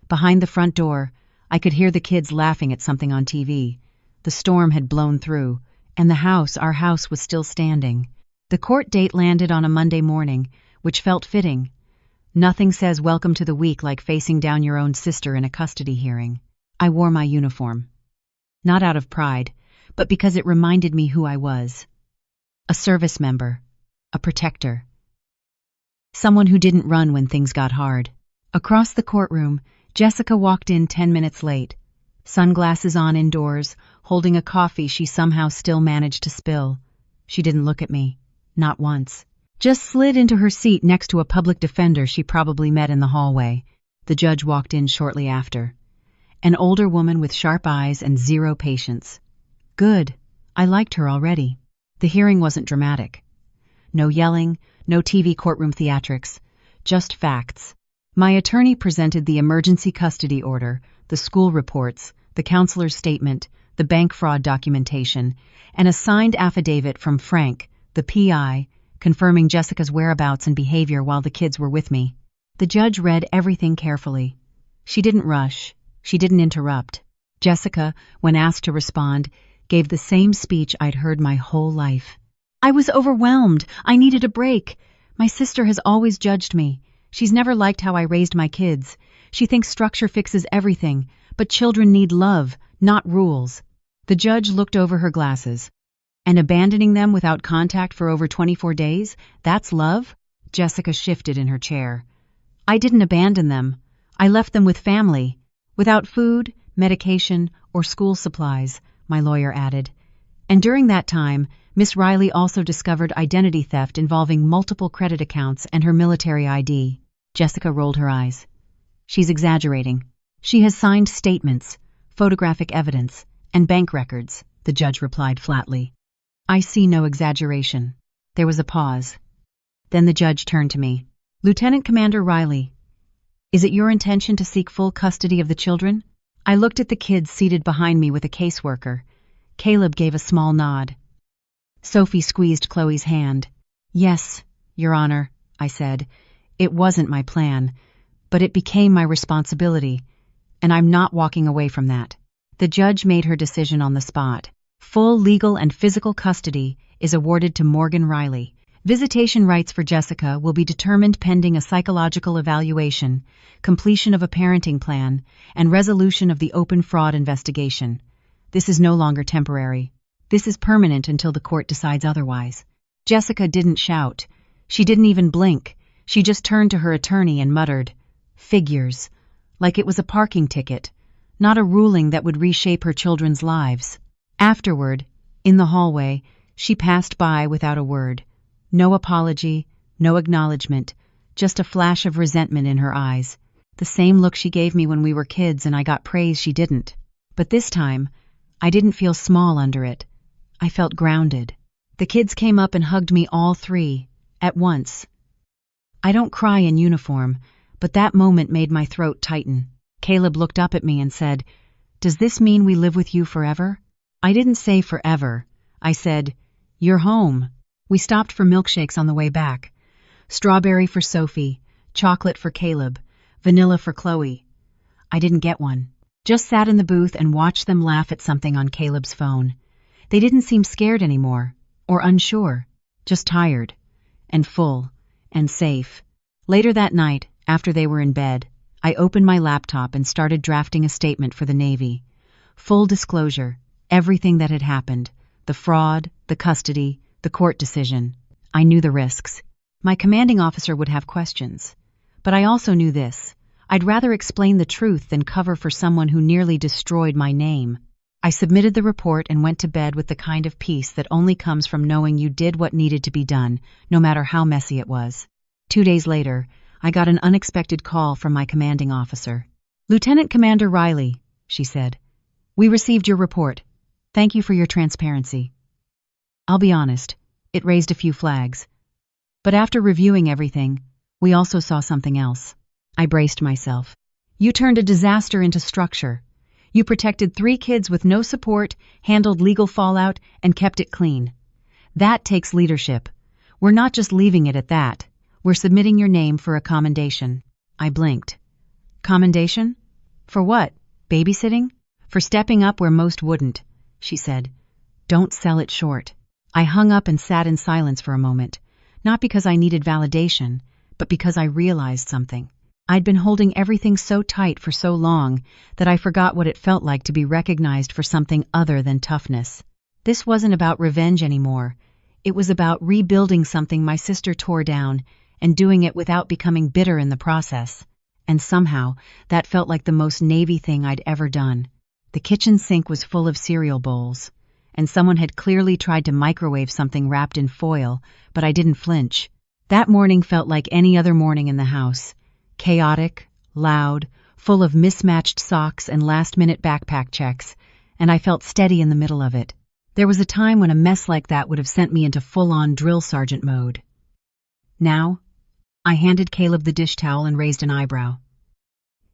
Behind the front door, I could hear the kids laughing at something on TV. The storm had blown through, and our house, was still standing. The court date landed on a Monday morning, which felt fitting. Nothing says welcome to the week like facing down your own sister in a custody hearing. I wore my uniform. Not out of pride, but because it reminded me who I was. A service member. A protector. Someone who didn't run when things got hard. Across the courtroom, Jessica walked in 10 minutes late. Sunglasses on indoors, holding a coffee she somehow still managed to spill. She didn't look at me. Not once. Just slid into her seat next to a public defender she probably met in the hallway. The judge walked in shortly after. An older woman with sharp eyes and zero patience. Good. I liked her already. The hearing wasn't dramatic. No yelling, no TV courtroom theatrics. Just facts. My attorney presented the emergency custody order, the school reports, the counselor's statement, the bank fraud documentation, and a signed affidavit from Frank, the PI, confirming Jessica's whereabouts and behavior while the kids were with me. The judge read everything carefully. She didn't rush. She didn't interrupt. Jessica, when asked to respond, gave the same speech I'd heard my whole life. I was overwhelmed. I needed a break. My sister has always judged me. She's never liked how I raised my kids. She thinks structure fixes everything, but children need love, not rules. The judge looked over her glasses. And abandoning them without contact for over 24 days, that's love? Jessica shifted in her chair. I didn't abandon them. I left them with family. Without food, medication, or school supplies, my lawyer added. And during that time, Miss Riley also discovered identity theft involving multiple credit accounts and her military ID. Jessica rolled her eyes. She's exaggerating. She has signed statements, photographic evidence, and bank records, the judge replied flatly. I see no exaggeration. There was a pause. Then the judge turned to me. Lieutenant Commander Riley, is it your intention to seek full custody of the children? I looked at the kids seated behind me with a caseworker. Caleb gave a small nod. Sophie squeezed Chloe's hand. Yes, Your Honor, I said. It wasn't my plan, but it became my responsibility, and I'm not walking away from that. The judge made her decision on the spot. Full legal and physical custody is awarded to Morgan Riley. Visitation rights for Jessica will be determined pending a psychological evaluation, completion of a parenting plan, and resolution of the open fraud investigation. This is no longer temporary. This is permanent until the court decides otherwise. Jessica didn't shout. She didn't even blink. She just turned to her attorney and muttered, "Figures," like it was a parking ticket, not a ruling that would reshape her children's lives. Afterward, in the hallway, she passed by without a word. No apology, no acknowledgement, just a flash of resentment in her eyes. The same look she gave me when we were kids and I got praise she didn't. But this time, I didn't feel small under it. I felt grounded. The kids came up and hugged me, all three, at once. I don't cry in uniform, but that moment made my throat tighten. Caleb looked up at me and said, "Does this mean we live with you forever?" I didn't say forever. I said, "You're home." We stopped for milkshakes on the way back. Strawberry for Sophie, chocolate for Caleb, vanilla for Chloe. I didn't get one. Just sat in the booth and watched them laugh at something on Caleb's phone. They didn't seem scared anymore, or unsure, just tired, and full, and safe. Later that night, after they were in bed, I opened my laptop and started drafting a statement for the Navy. Full disclosure, everything that had happened, the fraud, the custody, the court decision. I knew the risks. My commanding officer would have questions. But I also knew this. I'd rather explain the truth than cover for someone who nearly destroyed my name. I submitted the report and went to bed with the kind of peace that only comes from knowing you did what needed to be done, no matter how messy it was. 2 days later, I got an unexpected call from my commanding officer. "Lieutenant Commander Riley," she said. "We received your report. Thank you for your transparency." I'll be honest, it raised a few flags. But after reviewing everything, we also saw something else. I braced myself. You turned a disaster into structure. You protected 3 kids with no support, handled legal fallout, and kept it clean. That takes leadership. We're not just leaving it at that. We're submitting your name for a commendation. I blinked. Commendation? For what? Babysitting? For stepping up where most wouldn't. she said. Don't sell it short. I hung up and sat in silence for a moment, not because I needed validation, but because I realized something. I'd been holding everything so tight for so long that I forgot what it felt like to be recognized for something other than toughness. This wasn't about revenge anymore. It was about rebuilding something my sister tore down and doing it without becoming bitter in the process. And somehow, that felt like the most Navy thing I'd ever done. The kitchen sink was full of cereal bowls, and someone had clearly tried to microwave something wrapped in foil, but I didn't flinch. That morning felt like any other morning in the house. Chaotic, loud, full of mismatched socks and last-minute backpack checks, and I felt steady in the middle of it. There was a time when a mess like that would have sent me into full-on drill sergeant mode. Now, I handed Caleb the dish towel and raised an eyebrow.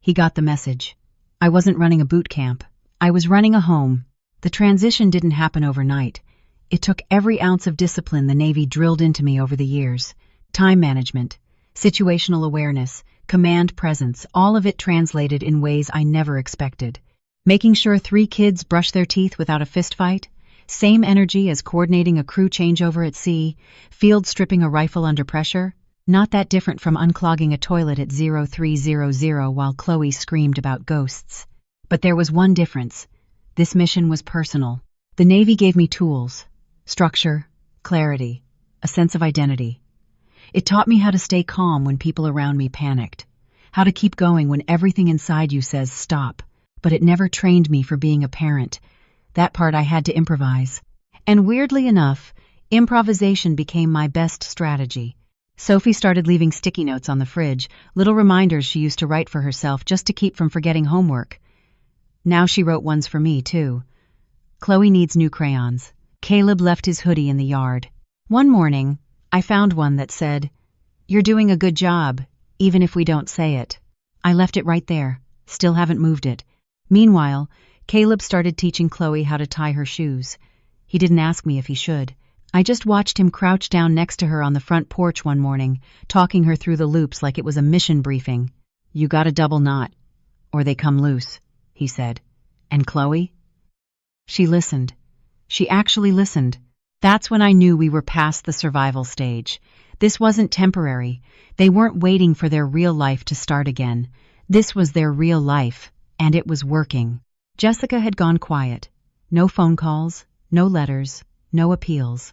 He got the message. I wasn't running a boot camp. I was running a home. The transition didn't happen overnight. It took every ounce of discipline the Navy drilled into me over the years. Time management, situational awareness, command presence, all of it translated in ways I never expected. Making sure 3 kids brush their teeth without a fistfight, same energy as coordinating a crew changeover at sea, field stripping a rifle under pressure, not that different from unclogging a toilet at 0300 while Chloe screamed about ghosts. But there was one difference. This mission was personal. The Navy gave me tools, structure, clarity, a sense of identity. It taught me how to stay calm when people around me panicked, how to keep going when everything inside you says stop, but it never trained me for being a parent. That part I had to improvise. And weirdly enough, improvisation became my best strategy. Sophie started leaving sticky notes on the fridge, little reminders she used to write for herself just to keep from forgetting homework. Now she wrote ones for me, too. Chloe needs new crayons. Caleb left his hoodie in the yard. One morning, I found one that said, "You're doing a good job, even if we don't say it." I left it right there, still haven't moved it. Meanwhile, Caleb started teaching Chloe how to tie her shoes. He didn't ask me if he should. I just watched him crouch down next to her on the front porch one morning, talking her through the loops like it was a mission briefing. "You got a double knot, or they come loose," he said. "And Chloe?" She listened. She actually listened. That's when I knew we were past the survival stage. This wasn't temporary. They weren't waiting for their real life to start again. This was their real life, and it was working. Jessica had gone quiet. No phone calls, no letters, no appeals.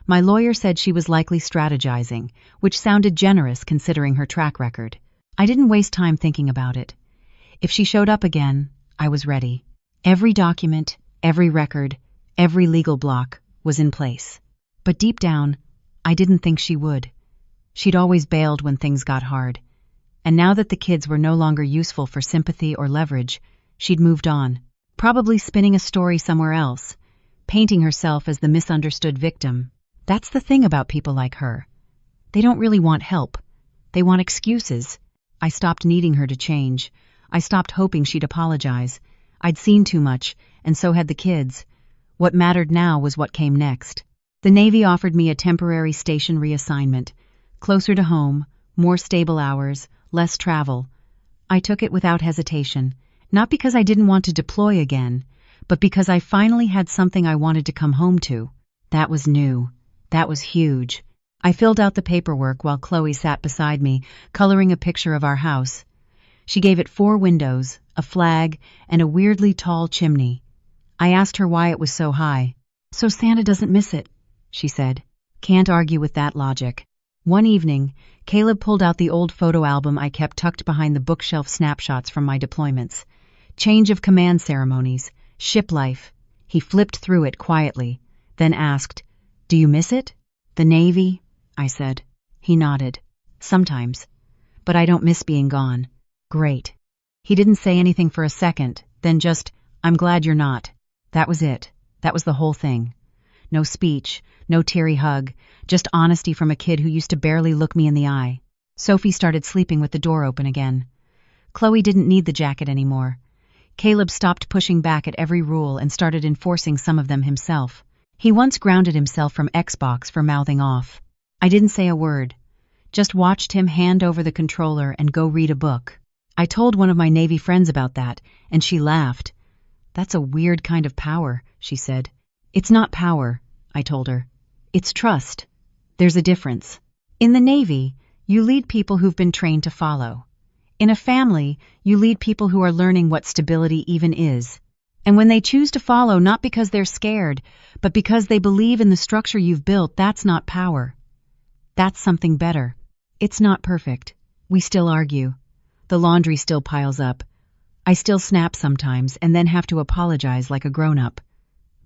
My lawyer said she was likely strategizing, which sounded generous considering her track record. I didn't waste time thinking about it. If she showed up again, I was ready. Every document, every record, every legal block was in place. But deep down, I didn't think she would. She'd always bailed when things got hard. And now that the kids were no longer useful for sympathy or leverage, she'd moved on, probably spinning a story somewhere else, painting herself as the misunderstood victim. That's the thing about people like her. They don't really want help. They want excuses. I stopped needing her to change. I stopped hoping she'd apologize. I'd seen too much, and so had the kids. What mattered now was what came next. The Navy offered me a temporary station reassignment, closer to home, more stable hours, less travel. I took it without hesitation, not because I didn't want to deploy again, but because I finally had something I wanted to come home to. That was new. That was huge. I filled out the paperwork while Chloe sat beside me, coloring a picture of our house. She gave it 4 windows, a flag, and a weirdly tall chimney. I asked her why it was so high. "So Santa doesn't miss it," she said. Can't argue with that logic. One evening, Caleb pulled out the old photo album I kept tucked behind the bookshelf snapshots from my deployments. Change of command ceremonies, ship life. He flipped through it quietly, then asked, "Do you miss it?" "The Navy," I said. He nodded. "Sometimes. But I don't miss being gone." "Great." He didn't say anything for a second, then just, "I'm glad you're not." That was it. That was the whole thing. No speech, no teary hug, just honesty from a kid who used to barely look me in the eye. Sophie started sleeping with the door open again. Chloe didn't need the jacket anymore. Caleb stopped pushing back at every rule and started enforcing some of them himself. He once grounded himself from Xbox for mouthing off. I didn't say a word, just watched him hand over the controller and go read a book. I told one of my Navy friends about that, and she laughed. That's a weird kind of power, she said. It's not power, I told her. It's trust. There's a difference. In the Navy, you lead people who've been trained to follow. In a family, you lead people who are learning what stability even is. And when they choose to follow not because they're scared, but because they believe in the structure you've built, that's not power. That's something better. It's not perfect. We still argue. The laundry still piles up. I still snap sometimes and then have to apologize like a grown-up.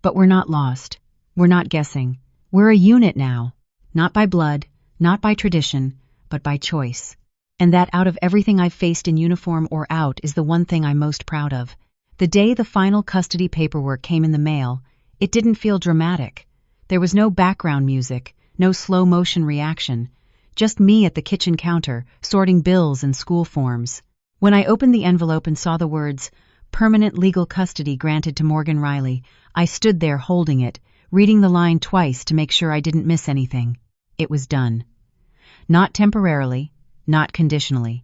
But we're not lost. We're not guessing. We're a unit now. Not by blood, not by tradition, but by choice. And that out of everything I've faced in uniform or out is the one thing I'm most proud of. The day the final custody paperwork came in the mail, it didn't feel dramatic. There was no background music, no slow-motion reaction. Just me at the kitchen counter, sorting bills and school forms. When I opened the envelope and saw the words, "Permanent legal custody granted to Morgan Riley," I stood there holding it, reading the line twice to make sure I didn't miss anything. It was done. Not temporarily, not conditionally.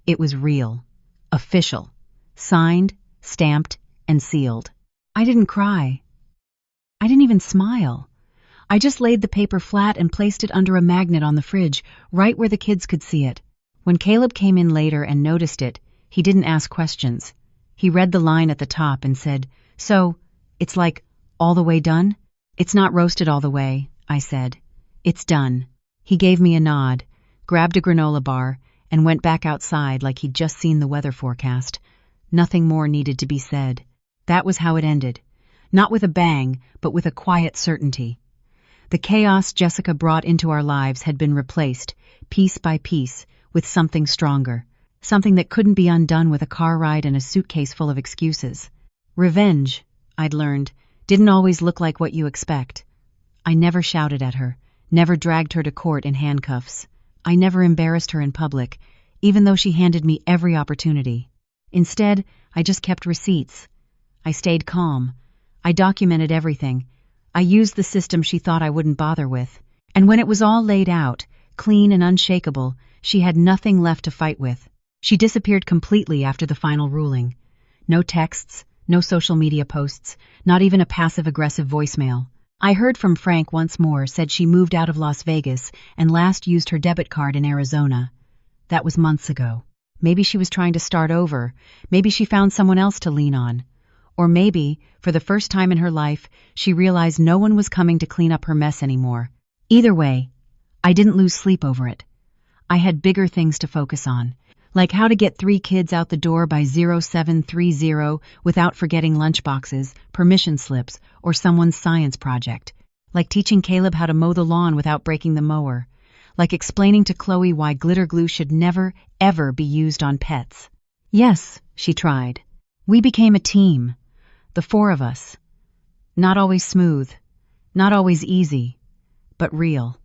It was real, official, signed, stamped, and sealed. I didn't cry. I didn't even smile. I just laid the paper flat and placed it under a magnet on the fridge, right where the kids could see it. When Caleb came in later and noticed it, he didn't ask questions. He read the line at the top and said, "So, it's like, all the way done?" "It's not roasted all the way," I said. "It's done." He gave me a nod, grabbed a granola bar, and went back outside like he'd just seen the weather forecast. Nothing more needed to be said. That was how it ended. Not with a bang, but with a quiet certainty. The chaos Jessica brought into our lives had been replaced, piece by piece, with something stronger. Something that couldn't be undone with a car ride and a suitcase full of excuses. Revenge, I'd learned, didn't always look like what you expect. I never shouted at her, never dragged her to court in handcuffs. I never embarrassed her in public, even though she handed me every opportunity. Instead, I just kept receipts. I stayed calm. I documented everything. I used the system she thought I wouldn't bother with. And when it was all laid out, clean and unshakable, she had nothing left to fight with. She disappeared completely after the final ruling. No texts, no social media posts, not even a passive-aggressive voicemail. I heard from Frank once more, said she moved out of Las Vegas and last used her debit card in Arizona. That was months ago. Maybe she was trying to start over. Maybe she found someone else to lean on. Or maybe, for the first time in her life, she realized no one was coming to clean up her mess anymore. Either way, I didn't lose sleep over it. I had bigger things to focus on, like how to get 3 kids out the door by 0730 without forgetting lunchboxes, permission slips, or someone's science project. Like teaching Caleb how to mow the lawn without breaking the mower. Like explaining to Chloe why glitter glue should never, ever be used on pets. Yes, she tried. We became a team. The 4 of us. Not always smooth, not always easy, but real.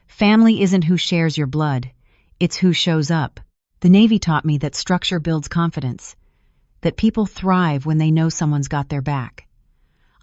Family isn't who shares your blood, it's who shows up. The Navy taught me that structure builds confidence, that people thrive when they know someone's got their back.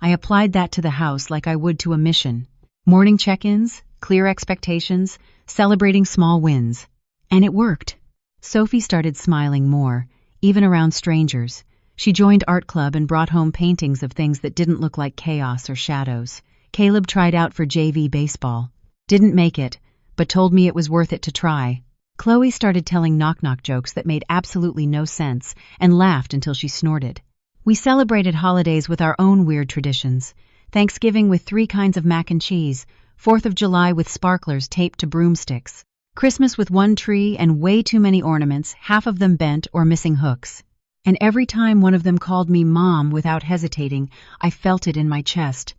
I applied that to the house like I would to a mission. Morning check-ins, clear expectations, celebrating small wins. And it worked. Sophie started smiling more, even around strangers. She joined art club and brought home paintings of things that didn't look like chaos or shadows. Caleb tried out for JV baseball. Didn't make it, but told me it was worth it to try. Chloe started telling knock-knock jokes that made absolutely no sense and laughed until she snorted. We celebrated holidays with our own weird traditions. Thanksgiving with 3 kinds of mac and cheese, 4th of July with sparklers taped to broomsticks, Christmas with 1 tree and way too many ornaments, half of them bent or missing hooks. And every time one of them called me Mom without hesitating, I felt it in my chest.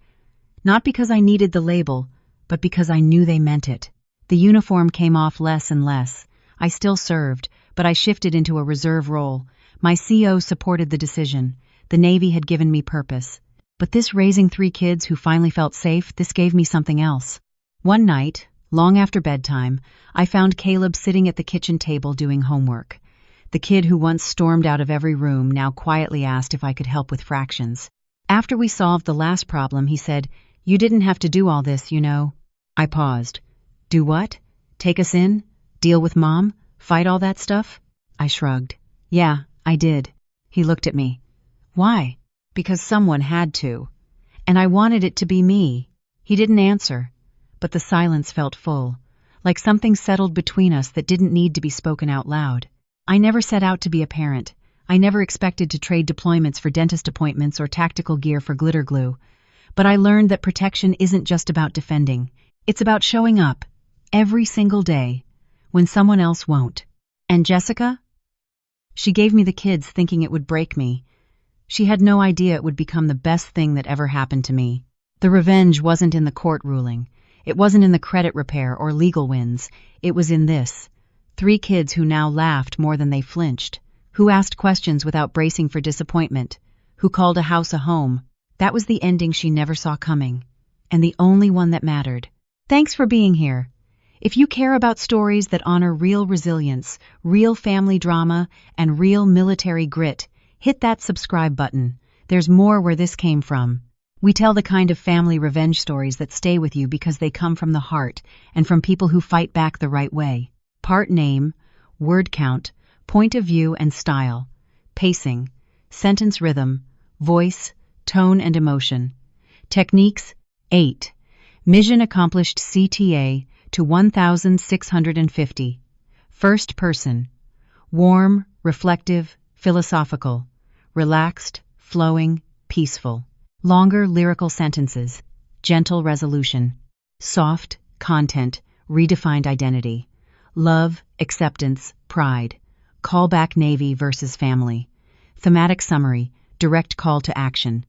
Not because I needed the label, but because I knew they meant it. The uniform came off less and less. I still served, but I shifted into a reserve role. My CO supported the decision. The Navy had given me purpose. But this raising 3 kids who finally felt safe, this gave me something else. One night, long after bedtime, I found Caleb sitting at the kitchen table doing homework. The kid who once stormed out of every room now quietly asked if I could help with fractions. After we solved the last problem, he said, "You didn't have to do all this, you know." I paused. Do what? Take us in? Deal with Mom? Fight all that stuff? I shrugged. Yeah, I did. He looked at me. Why? because someone had to. And I wanted it to be me. He didn't answer, but the silence felt full, like something settled between us that didn't need to be spoken out loud. I never set out to be a parent. I never expected to trade deployments for dentist appointments or tactical gear for glitter glue. But I learned that protection isn't just about defending. It's about showing up, every single day, when someone else won't. And Jessica? She gave me the kids thinking it would break me. She had no idea it would become the best thing that ever happened to me. The revenge wasn't in the court ruling. It wasn't in the credit repair or legal wins. It was in this. 3 kids who now laughed more than they flinched, who asked questions without bracing for disappointment, who called a house a home. That was the ending she never saw coming, and the only one that mattered. Thanks for being here. If you care about stories that honor real resilience, real family drama, and real military grit, hit that subscribe button. There's more where this came from. We tell the kind of family revenge stories that stay with you because they come from the heart and from people who fight back the right way. Part name, word count, point of view and style, pacing, sentence rhythm, voice, tone and emotion. Techniques, 8. Mission accomplished CTA to 1,650. First person, warm, reflective, philosophical, relaxed, flowing, peaceful. Longer lyrical sentences, gentle resolution. Soft, content, redefined identity. Love, acceptance, pride. Callback Navy versus family. Thematic summary, direct call to action.